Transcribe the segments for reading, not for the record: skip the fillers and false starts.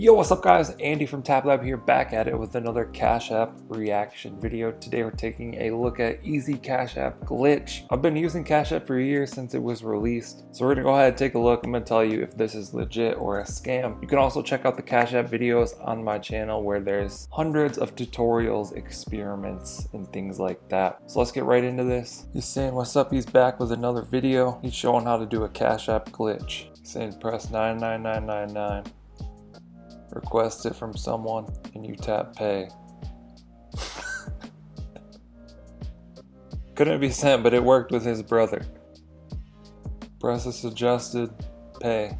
Yo, what's up guys? Andy from TapLab here, back at it with another Cash App reaction video. Today we're taking a look at Easy Cash App Glitch. I've been using Cash App for years since it was released, so we're gonna go ahead and take a look. I'm gonna tell you if this is legit or a scam. You can also check out the Cash App videos on my channel where there's hundreds of tutorials, experiments, and things like that. So let's get right into this. He's saying what's up, he's back with another video. He's showing how to do a Cash App glitch. He's saying press 99999. Request it from someone and you tap pay. Couldn't be sent, but it worked with his brother. Press a suggested pay.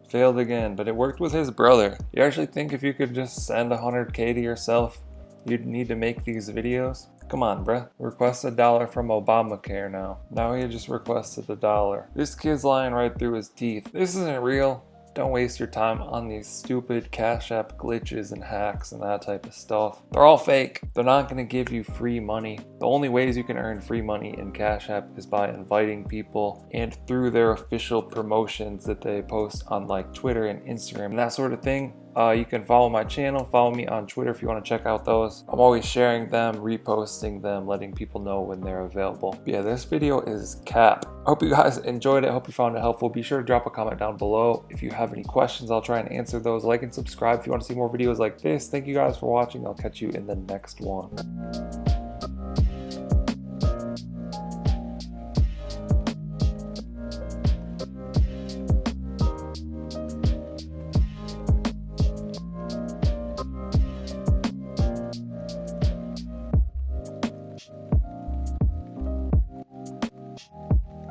Failed again, but it worked with his brother. You actually think if you could just send 100K to yourself, you'd need to make these videos? Come on, bruh. Request $1 from Obamacare now. Now he just requested $1. This kid's lying right through his teeth. This isn't real. Don't waste your time on these stupid Cash App glitches and hacks and that type of stuff. They're all fake. They're not going to give you free money. The only ways you can earn free money in Cash App is by inviting people and through their official promotions that they post on like Twitter and Instagram and that sort of thing. You can follow my channel, follow me on Twitter if you want to check out those. I'm always sharing them, reposting them, letting people know when they're available. But yeah, this video is cap. I hope you guys enjoyed it. I hope you found it helpful. Be sure to drop a comment down below. If you have any questions, I'll try and answer those. Like and subscribe if you want to see more videos like this. Thank you guys for watching. I'll catch you in the next one.